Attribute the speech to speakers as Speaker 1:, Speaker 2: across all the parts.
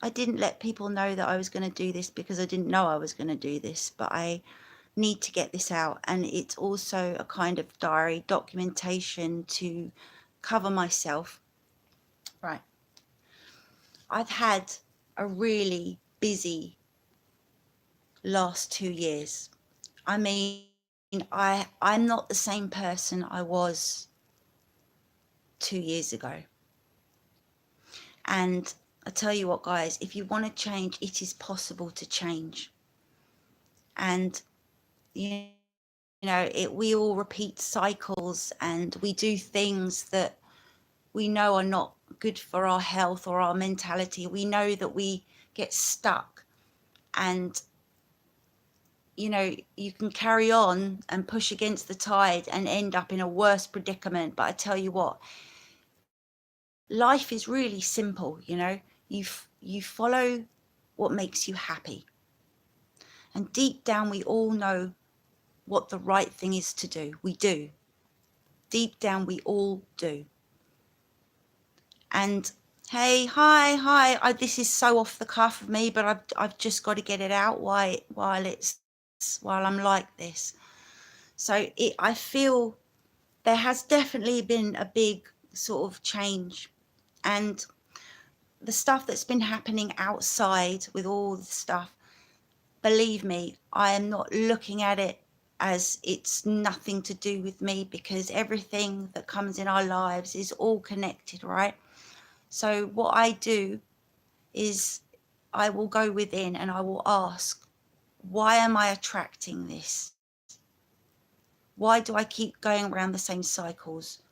Speaker 1: I didn't let people know that I was going to do this because I didn't know I was going to do this, but I need to get this out. And it's also a kind of diary documentation to cover myself. Right. I've had a really busy last 2 years. I mean, I'm not the same person I was 2 years ago. And I tell you what, guys, if you want to change, it is possible to change. And, we all repeat cycles and we do things that we know are not good for our health or our mentality. We know that we get stuck and you can carry on and push against the tide and end up in a worse predicament. But I tell you what, life is really simple. You follow what makes you happy, and deep down we all know what the right thing is to do. We do. Deep down we all do. And hey, hi. This is so off the cuff of me, but I've just got to get it out while I'm like this. So I feel there has definitely been a big sort of change, and the stuff that's been happening outside with all the stuff, believe me, I am not looking at it as it's nothing to do with me, because everything that comes in our lives is all connected, right? So what I do is I will go within and I will ask, why am I attracting this? Why do I keep going around the same cycles?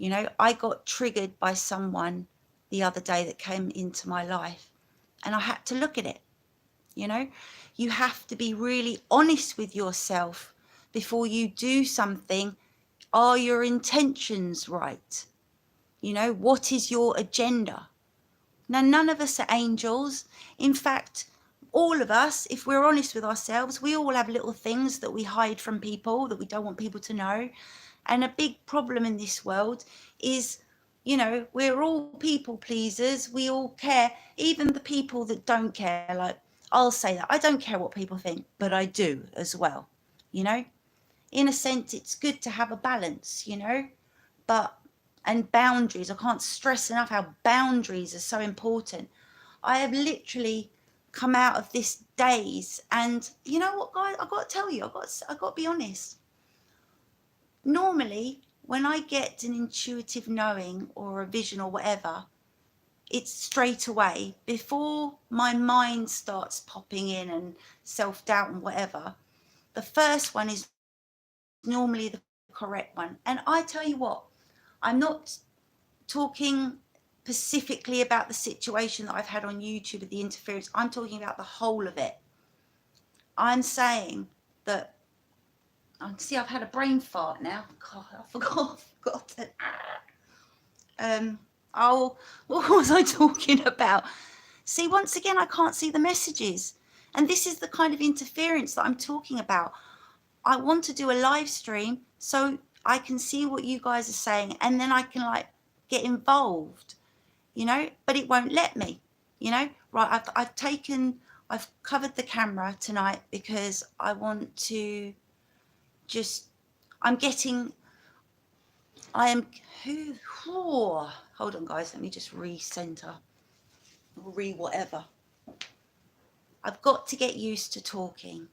Speaker 1: I got triggered by someone the other day that came into my life, and I had to look at it. You know, you have to be really honest with yourself before you do something. Are your intentions right? What is your agenda? Now, none of us are angels. In fact, all of us, if we're honest with ourselves, we all have little things that we hide from people that we don't want people to know. And a big problem in this world is, we're all people pleasers. We all care, even the people that don't care. Like, I'll say that I don't care what people think, but I do as well. You know, in a sense, it's good to have a balance, but and boundaries. I can't stress enough how boundaries are so important. I have literally come out of this daze, and you know what, guys? I got to tell you, I got to be honest. Normally, when I get an intuitive knowing or a vision or whatever, it's straight away before my mind starts popping in and self-doubt and whatever. The first one is normally the correct one. And I tell you what, I'm not talking specifically about the situation that I've had on YouTube with the interference. I'm talking about the whole of it. I'm saying that, see, I've had a brain fart now. God, I forgot that. Oh, what was I talking about? See, once again, I can't see the messages. And this is the kind of interference that I'm talking about. I want to do a live stream so I can see what you guys are saying, and then I can get involved, but it won't let me, Right, I've covered the camera tonight because I want to just, I'm getting, I am, hold on guys, let me just re-center, whatever. I've got to get used to talking.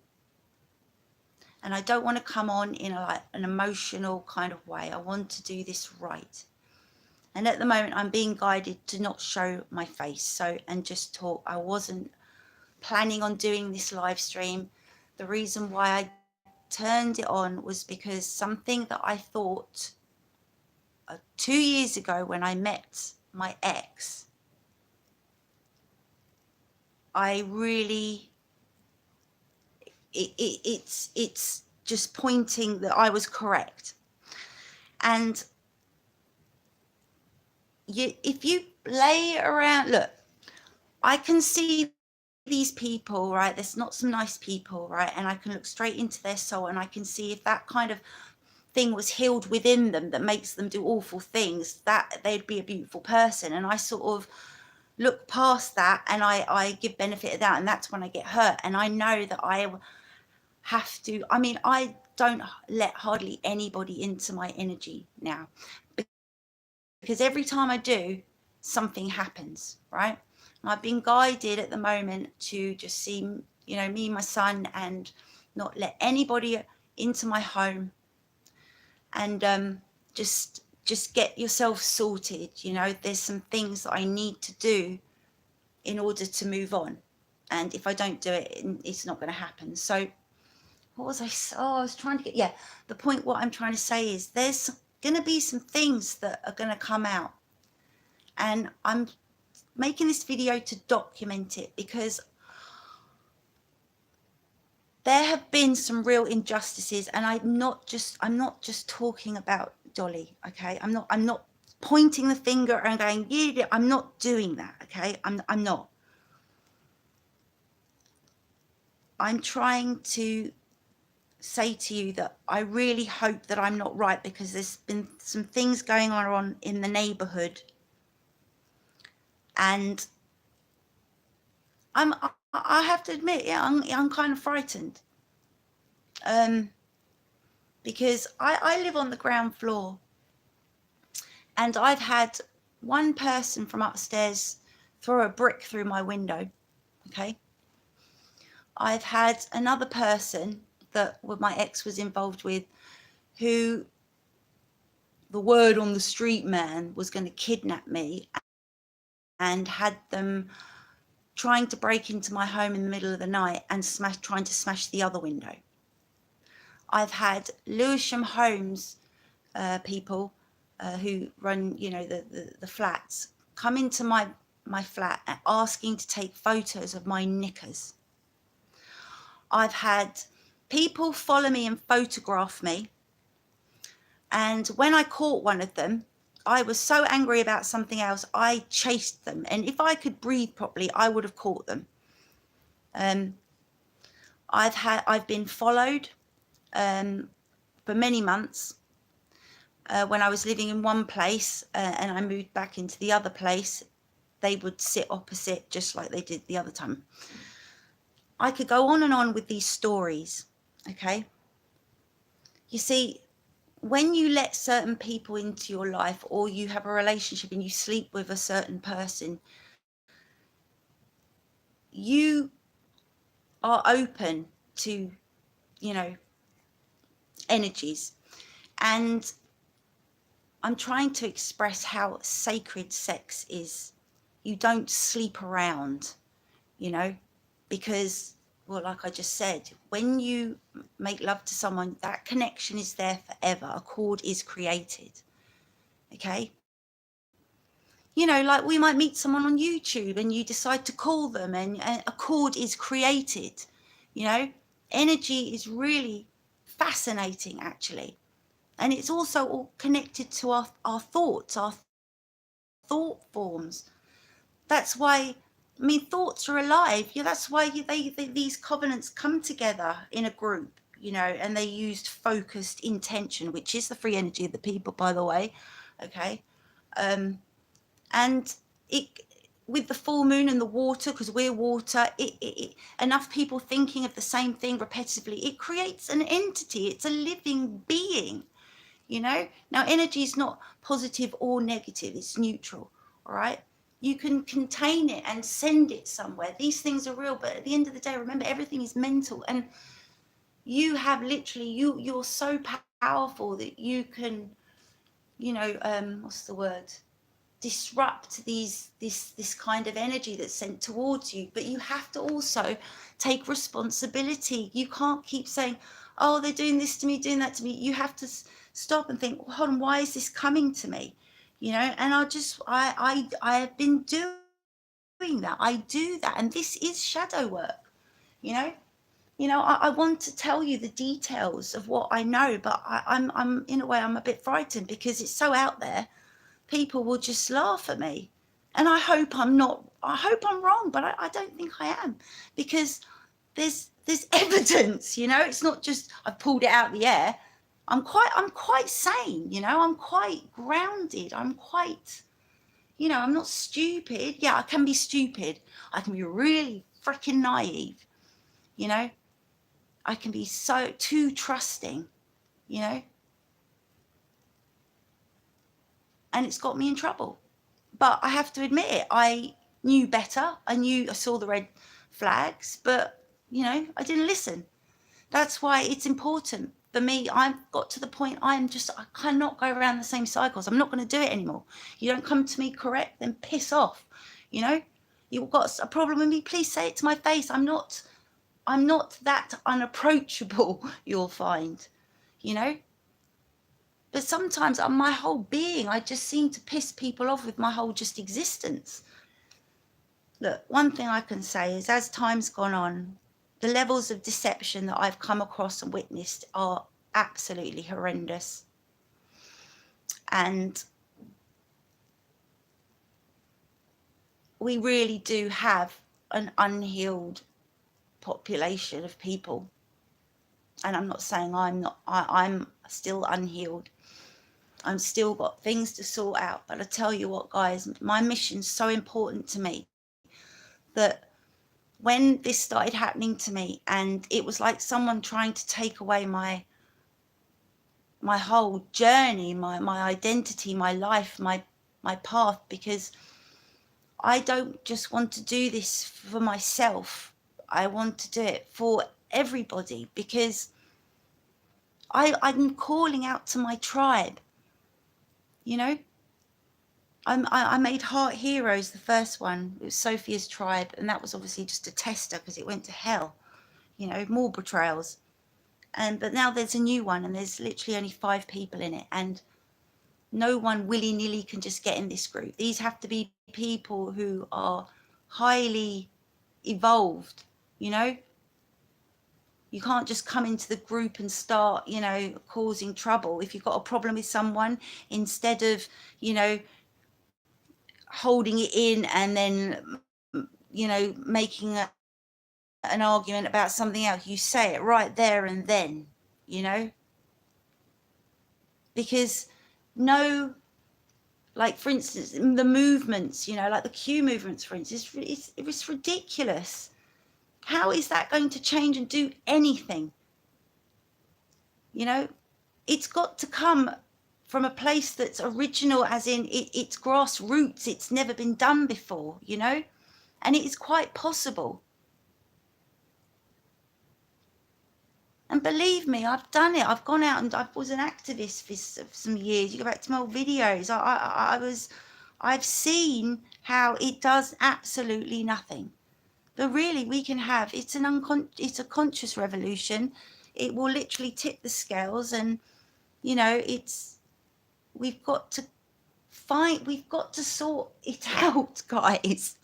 Speaker 1: And I don't want to come on in an emotional kind of way. I want to do this right. And at the moment, I'm being guided to not show my face, and just talk. I wasn't planning on doing this live stream. The reason why I turned it on was because something that I thought 2 years ago when I met my ex, I really, it's just pointing that I was correct. And if you lay around, look, I can see these people, right? There's not some nice people, right? And I can look straight into their soul, and I can see if that kind of thing was healed within them that makes them do awful things, that they'd be a beautiful person. And I sort of look past that and I give benefit of that, and that's when I get hurt. And I know that I have to, I mean, I don't let hardly anybody into my energy now, because every time I do, something happens, right? And I've been guided at the moment to just see, you know, me, my son, and not let anybody into my home, and just get yourself sorted. You know, there's some things that I need to do in order to move on, and if I don't do it, it's not going to happen. So what was I was trying to get, yeah, the point, what I'm trying to say is there's going to be some things that are going to come out, and I'm making this video to document it, because there have been some real injustices, and I'm not just talking about Dolly, okay? I'm not pointing the finger and going, yeah, I'm not doing that, okay? I'm not. I'm trying to say to you that I really hope that I'm not right, because there's been some things going on in the neighborhood, and I have to admit, yeah, I'm kind of frightened, because I live on the ground floor, and I've had one person from upstairs throw a brick through my window, okay? I've had another person that my ex was involved with, who the word on the street man was going to kidnap me, and had them trying to break into my home in the middle of the night and trying to smash the other window. I've had Lewisham Homes people who run, you know, the flats, come into my flat asking to take photos of my knickers. I've had people follow me and photograph me, and when I caught one of them, I was so angry about something else, I chased them, and if I could breathe properly, I would have caught them. I've been followed for many months. When I was living in one place and I moved back into the other place, they would sit opposite just like they did the other time. I could go on and on with these stories, okay? You see, when you let certain people into your life, or you have a relationship and you sleep with a certain person, you are open to, you know, energies. And I'm trying to express how sacred sex is. You don't sleep around, you know, because, well, like I just said, when you make love to someone, that connection is there forever. A cord is created, okay? You know, like we might meet someone on YouTube and you decide to call them, and a cord is created, you know? Energy is really fascinating, actually. And it's also all connected to our thoughts, our thought forms. That's why, I mean, thoughts are alive. Yeah, that's why these covenants come together in a group, you know, and they used focused intention, which is the free energy of the people, by the way. Okay. And it, with the full moon and the water, because we're water, enough people thinking of the same thing repetitively, it creates an entity. It's a living being, you know. Now, energy is not positive or negative, it's neutral. All right, you can contain it and send it somewhere. These things are real, but at the end of the day, remember, everything is mental, and you have literally, you're so powerful that you can, you know, what's the word, disrupt this kind of energy that's sent towards you. But you have to also take responsibility. You can't keep saying, oh, they're doing this to me, doing that to me. You have to stop and think, well, hold on, why is this coming to me? You know, and I have been doing that. I do that, and this is shadow work. You know, I want to tell you the details of what I know, but I'm in a way, I'm a bit frightened, because it's so out there. People will just laugh at me, and I hope I'm wrong, but I don't think I am, because there's evidence. You know, it's not just I've pulled it out of the air. I'm quite sane, you know, I'm quite grounded, I'm quite, You know, I'm not stupid. Yeah, I can be stupid. I can be really freaking naive. You know, I can be so too trusting, you know, and it's got me in trouble. But I have to admit it, I knew better. I saw the red flags, but, you know, I didn't listen. That's why it's important for me. I've got to the point I cannot go around the same cycles. I'm not going to do it anymore. You don't come to me correct, then piss off. You know, you've got a problem with me, please say it to my face. I'm not that unapproachable, you'll find, you know. But sometimes my whole being, I just seem to piss people off with my whole just existence. Look, one thing I can say is as time's gone on, the levels of deception that I've come across and witnessed are absolutely horrendous. And we really do have an unhealed population of people. And I'm not saying I'm not, I'm still unhealed. I'm still got things to sort out. But I tell you what, guys, my mission's so important to me that when this started happening to me, and it was like someone trying to take away my whole journey, my identity, my life, my path, because I don't just want to do this for myself. I want to do it for everybody, because I'm calling out to my tribe, you know. I made Heart Heroes, the first one. It was Sophia's tribe, and that was obviously just a tester because it went to hell, you know, more betrayals. But now there's a new one, and there's literally only 5 people in it, and no one willy-nilly can just get in this group. These have to be people who are highly evolved, you know. You can't just come into the group and start, you know, causing trouble. If you've got a problem with someone, instead of, you know, holding it in and then, you know, making an argument about something else, you say it right there and then, you know. Because no, like for instance, the movements, you know, like the Q movements, for instance, it's ridiculous. How is that going to change and do anything? You know, it's got to come from a place that's original, as in it's grassroots. It's never been done before, you know, and it is quite possible. And believe me, I've done it. I've gone out and I was an activist for some years. You go back to my old videos. I've seen how it does absolutely nothing. But really, we can have, it's a conscious revolution. It will literally tip the scales, and, you know, we've got to sort it out, guys.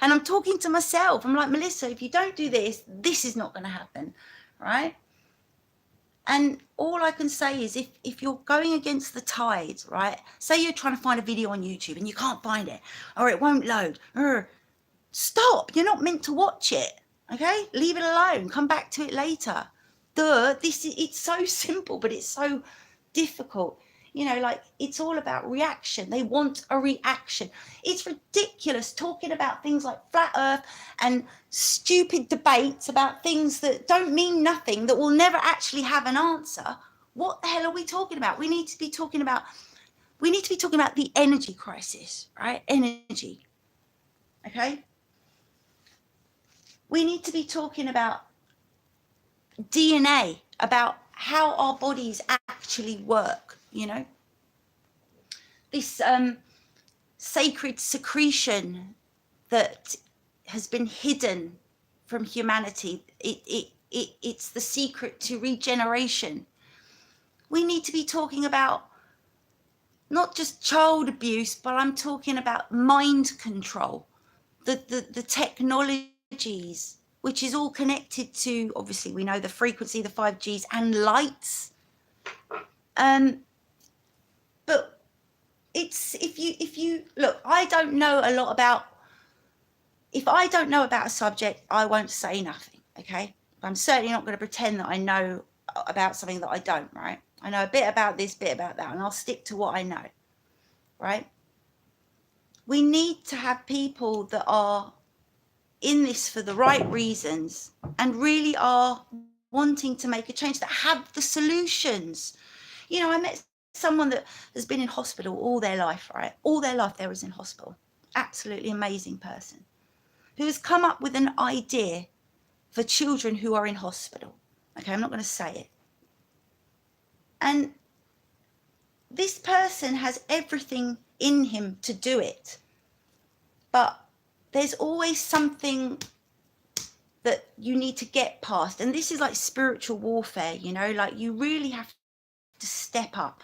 Speaker 1: And I'm talking to myself. I'm like, Melissa, if you don't do this, this is not going to happen, right? And all I can say is if you're going against the tide, right? Say you're trying to find a video on YouTube and you can't find it, or it won't load. Stop. You're not meant to watch it. Okay? Leave it alone. Come back to it later. It's so simple, but it's so difficult. You know, like, it's all about reaction. They want a reaction. It's ridiculous talking about things like flat earth and stupid debates about things that don't mean nothing, that will never actually have an answer. What the hell are we talking about? We need to be talking about the energy crisis, right? Energy. Okay? We need to be talking about DNA, about how our bodies actually work, you know. This sacred secretion that has been hidden from humanity, it's the secret to regeneration. We need to be talking about not just child abuse, but I'm talking about mind control, the technologies, which is all connected to, obviously we know the frequency, the 5Gs and lights. But it's, if you look, I don't know a lot about, if I don't know about a subject, I won't say nothing, okay? I'm certainly not going to pretend that I know about something that I don't, right? I know a bit about this, bit about that, and I'll stick to what I know, right? we need to have people that are in this for the right reasons and really are wanting to make a change, that have the solutions. You know, I met someone that has been in hospital all their life, right? All their life they was in hospital. Absolutely amazing person who has come up with an idea for children who are in hospital. Okay, I'm not going to say it. And this person has everything in him to do it. But there's always something that you need to get past. And this is like spiritual warfare, you know, like you really have to step up.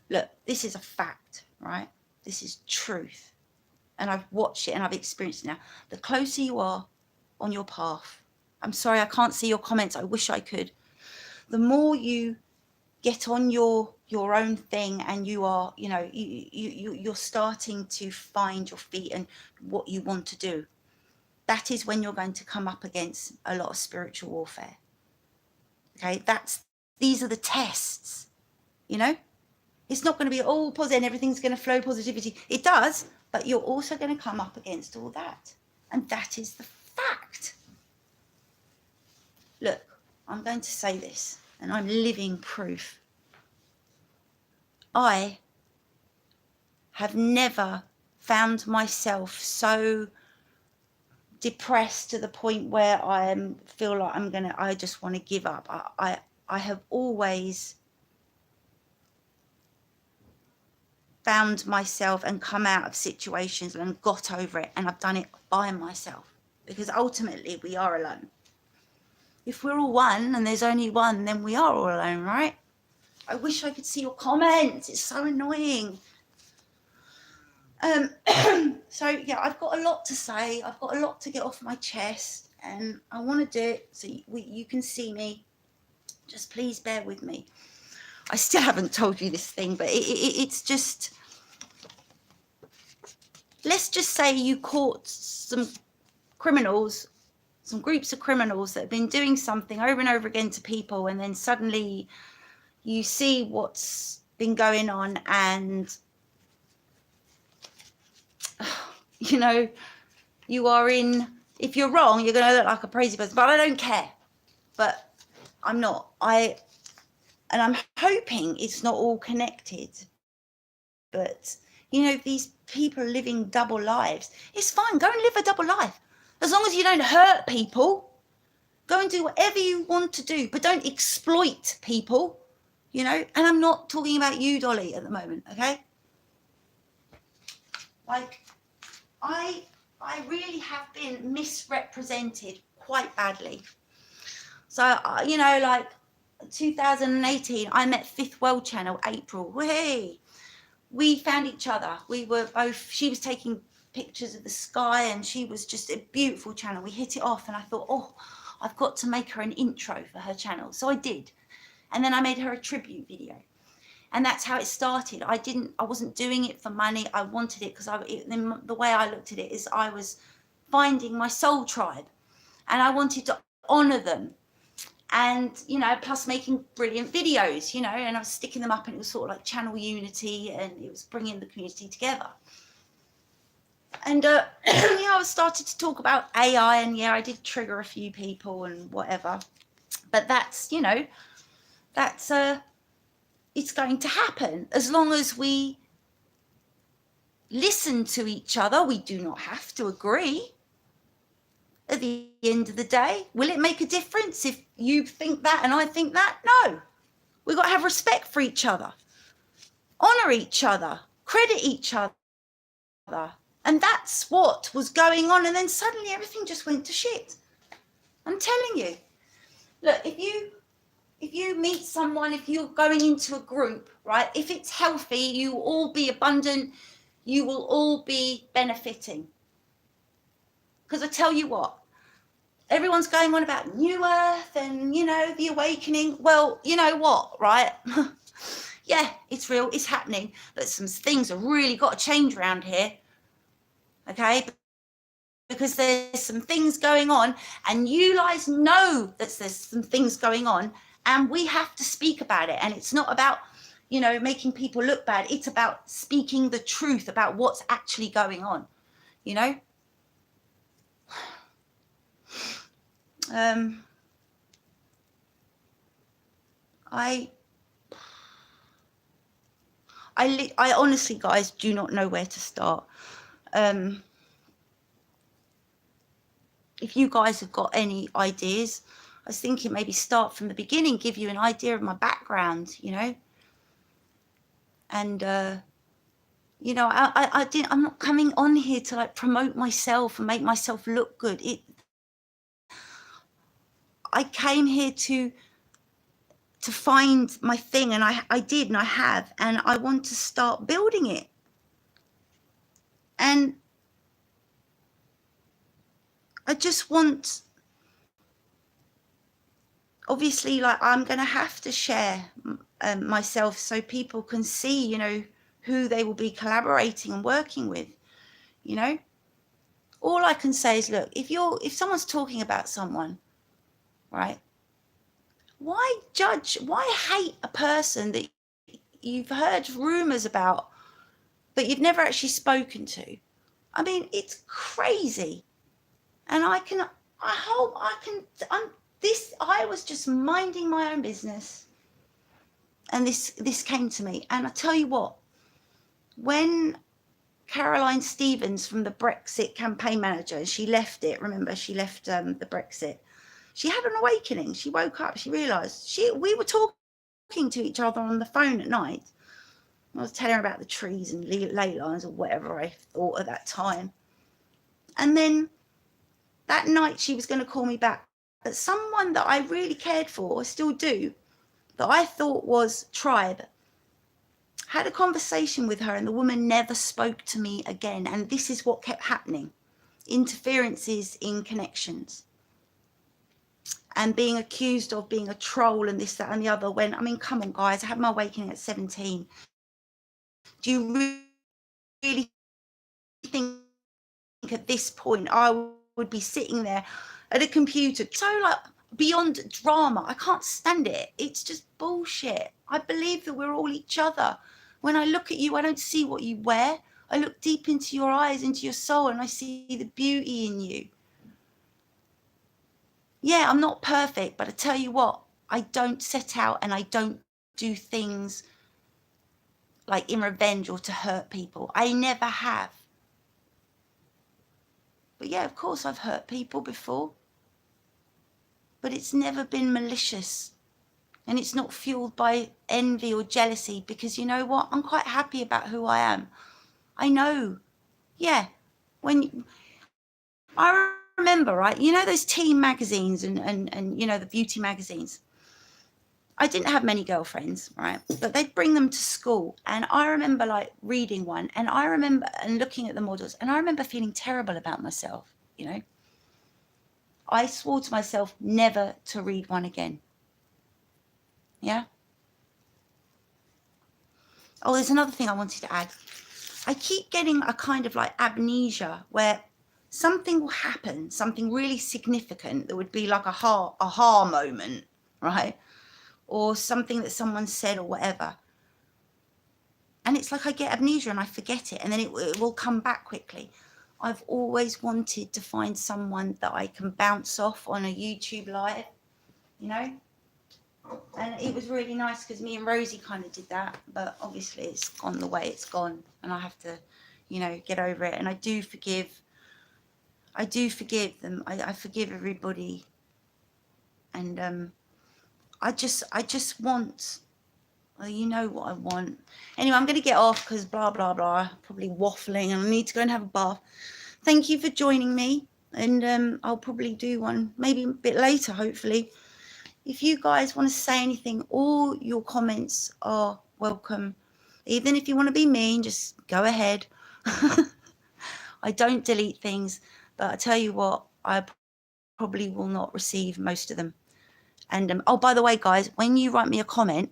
Speaker 1: Look, this is a fact, right? This is truth. And I've watched it and I've experienced it now. The closer you are on your path, I'm sorry, I can't see your comments. I wish I could. The more you get on your own thing and you are, you know, you're starting to find your feet and what you want to do. That is when you're going to come up against a lot of spiritual warfare. Okay, these are the tests, you know. It's not going to be all positive and everything's going to flow positivity. It does, but you're also going to come up against all that. And that is the fact. Look, I'm going to say this, and I'm living proof. I have never found myself so depressed to the point where I feel like I just want to give up. I have always found myself and come out of situations and got over it, and I've done it by myself, because ultimately we are alone. If we're all one and there's only one, then we are all alone, right? I wish I could see your comments. It's so annoying. So yeah, I've got a lot to say. I've got a lot to get off my chest, and I want to do it so you can see me. Just please bear with me. I still haven't told you this thing, but it's just, let's just say you caught some criminals, some groups of criminals that have been doing something over and over again to people, and then suddenly you see what's been going on, and you know, you are in, if you're wrong, you're going to look like a crazy person, but I don't care. But I'm not. And I'm hoping it's not all connected. But, you know, these people living double lives, it's fine. Go and live a double life. As long as you don't hurt people, go and do whatever you want to do, but don't exploit people, you know. And I'm not talking about you, Dolly, at the moment, okay? Like, I really have been misrepresented quite badly. So, you know, like 2018, I met Fifth World Channel, April. Hey, we found each other. We were both, she was taking pictures of the sky and she was just a beautiful channel. We hit it off and I thought, oh, I've got to make her an intro for her channel. So I did. And then I made her a tribute video. And that's how it started. I wasn't doing it for money. I wanted it because the way I looked at it is I was finding my soul tribe and I wanted to honor them. And, you know, plus making brilliant videos, you know, and I was sticking them up and it was sort of like channel unity and it was bringing the community together. And, yeah, I started to talk about AI and yeah, I did trigger a few people and whatever. But that's, you know, that's, it's going to happen as long as we listen to each other. We do not have to agree. At the end of the day, will it make a difference if you think that and I think that? No. We've got to have respect for each other, honor each other, credit each other. And that's what was going on. And then suddenly everything just went to shit. I'm telling you. Look, if you meet someone, if you're going into a group, right, if it's healthy, you will all be abundant, you will all be benefiting. Because I tell you what, everyone's going on about New Earth and, you know, the awakening. Well, you know what, right? Yeah, it's real, it's happening, but some things have really got to change around here, okay? Because there's some things going on, and you guys know that there's some things going on, and we have to speak about it. And it's not about, you know, making people look bad. It's about speaking the truth about what's actually going on. you know. I honestly, guys, do not know where to start. If you guys have got any ideas, I was thinking maybe start from the beginning, give you an idea of my background, you know. And you know, I'm not coming on here to like promote myself and make myself look good. I came here to find my thing, and I did, and I have, and I want to start building it. And I just want, obviously, like, I'm going to have to share myself so people can see, you know, who they will be collaborating and working with, you know. All I can say is, look, if someone's talking about someone, right, why judge, why hate a person that you've heard rumors about but you've never actually spoken to? I mean, it's crazy. And I was just minding my own business, and this came to me. And I tell you what, when Caroline Stevens from the Brexit campaign manager, she left it, remember, she left the Brexit, she had an awakening. She woke up, she realised, we were talking to each other on the phone at night. I was telling her about the trees and ley lines or whatever I thought at that time. And then that night she was going to call me back. But someone that I really cared for, I still do, that I thought was tribe, had a conversation with her, and the woman never spoke to me again. And this is what kept happening. Interferences in connections. And being accused of being a troll and this, that and the other, when, I mean, come on, guys, I had my awakening at 17. Do you really think at this point I would be sitting there at a computer, so like beyond drama? I can't stand it. It's just bullshit. I believe that we're all each other. When I look at you, I don't see what you wear. I look deep into your eyes, into your soul, and I see the beauty in you. Yeah, I'm not perfect, but I tell you what, I don't set out and I don't do things like in revenge or to hurt people. I never have. But yeah, of course I've hurt people before. But it's never been malicious. And it's not fueled by envy or jealousy, because you know what? I'm quite happy about who I am. I know. Yeah. I remember, right? You know those teen magazines and you know, the beauty magazines? I didn't have many girlfriends, right? But they'd bring them to school. And I remember like reading one, and I remember and looking at the models, and I remember feeling terrible about myself, you know? I swore to myself never to read one again. Yeah? Oh, there's another thing I wanted to add. I keep getting a kind of like amnesia where something will happen, something really significant that would be like a aha moment, right? Or something that someone said or whatever. And it's like I get amnesia and I forget it, and then it will come back quickly. I've always wanted to find someone that I can bounce off on a YouTube live, you know? And it was really nice because me and Rosie kind of did that, but obviously it's gone the way it's gone, and I have to, you know, get over it. And I do forgive them. I forgive everybody. And I just want, well, you know what I want. Anyway, I'm going to get off because blah, blah, blah, probably waffling, and I need to go and have a bath. Thank you for joining me, and I'll probably do one maybe a bit later, hopefully. If you guys want to say anything, all your comments are welcome. Even if you want to be mean, just go ahead. I don't delete things, but I tell you what, I probably will not receive most of them. And oh, by the way, guys, when you write me a comment,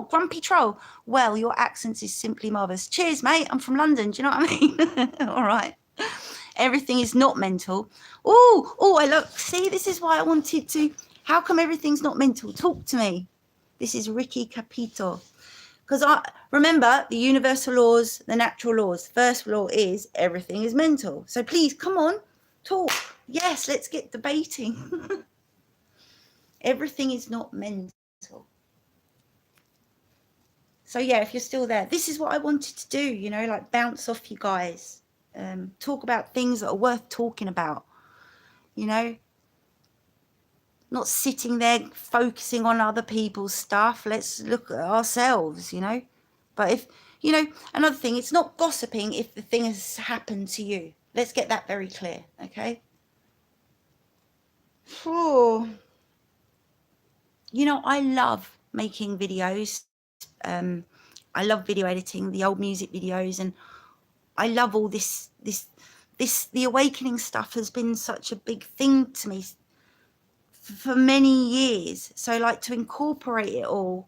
Speaker 1: Grumpy Troll. Well, your accent is simply marvellous. Cheers, mate. I'm from London. Do you know what I mean? All right. Everything is not mental. I look. See, this is why I wanted to. How come everything's not mental? Talk to me. This is Ricky Capito. Because I remember the universal laws, the natural laws. First law is everything is mental. So please come on, talk. Yes, let's get debating. Everything is not mental. So yeah, if you're still there, this is what I wanted to do, you know, like bounce off you guys, talk about things that are worth talking about, you know, not sitting there focusing on other people's stuff. Let's look at ourselves, you know. But if, you know, another thing, it's not gossiping if the thing has happened to you. Let's get that very clear, okay? Oh, you know, I love making videos. I love video editing, the old music videos, and I love all this, the awakening stuff has been such a big thing to me for many years. So like to incorporate it all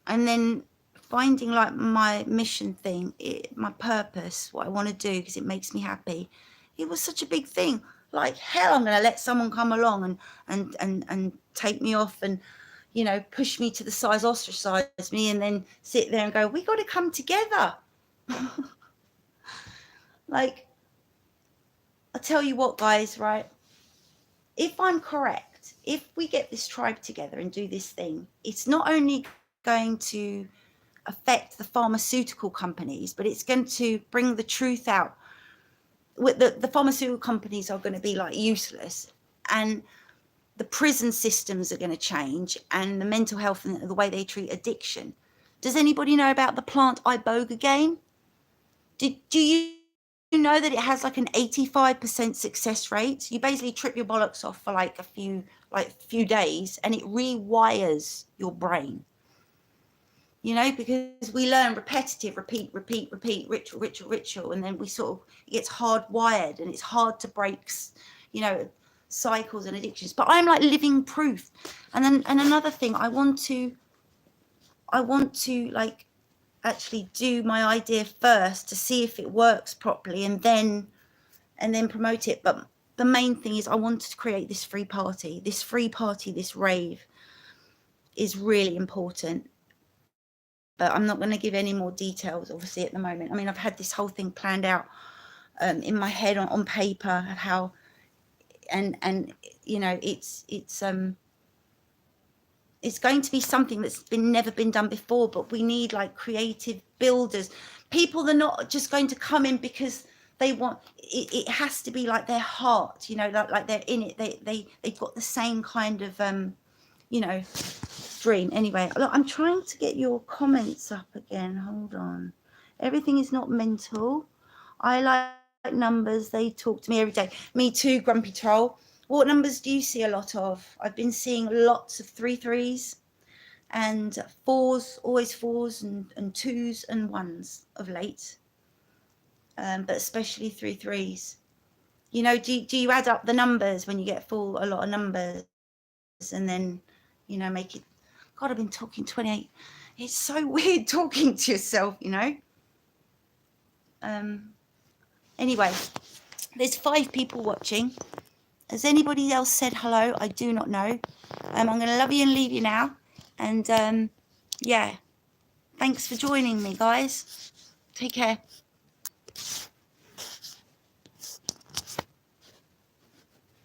Speaker 1: and then finding like my mission thing, my purpose, what I want to do because it makes me happy. It was such a big thing. Like hell, I'm going to let someone come along and take me off and, you know, push me to the side, ostracize me, and then sit there and go, we got to come together. Like, I tell you what, guys, right? If I'm correct, if we get this tribe together and do this thing, it's not only going to affect the pharmaceutical companies, but it's going to bring the truth out. The pharmaceutical companies are going to be like useless, and the prison systems are going to change, and the mental health and the way they treat addiction. Does anybody know about the plant ibogaine? Do you know that it has like an 85% success rate? You basically trip your bollocks off for like a few days, and it rewires your brain. You know, because we learn repetitive, repeat, ritual, and then we sort of, it gets hardwired, and it's hard to break, you know, cycles and addictions. But I'm like living proof. And then, and another thing, I want to like actually do my idea first to see if it works properly, and then promote it. But the main thing is I wanted to create this free party, this rave is really important. But I'm not going to give any more details, obviously, at the moment. I mean, I've had this whole thing planned out in my head on paper of how, and you know, it's going to be something that's never been done before. But we need like creative builders, people that are not just going to come in because they want it. It has to be like their heart, you know, like they're in it. They've got the same kind of you know, dream. Anyway, look, I'm trying to get your comments up again. Hold on. Everything is not mental. I like numbers. They talk to me every day. Me too, Grumpy Troll. What numbers do you see a lot of? I've been seeing lots of 3s and 4s, always 4s and 2s and 1s of late. But especially 3s. You know, do you add up the numbers when you get a lot of numbers, and then, you know, make it, God, I've been talking 28. It's so weird talking to yourself, you know. Anyway, there's 5 people watching. Has anybody else said hello? I do not know. I'm going to love you and leave you now. And yeah, thanks for joining me, guys. Take care.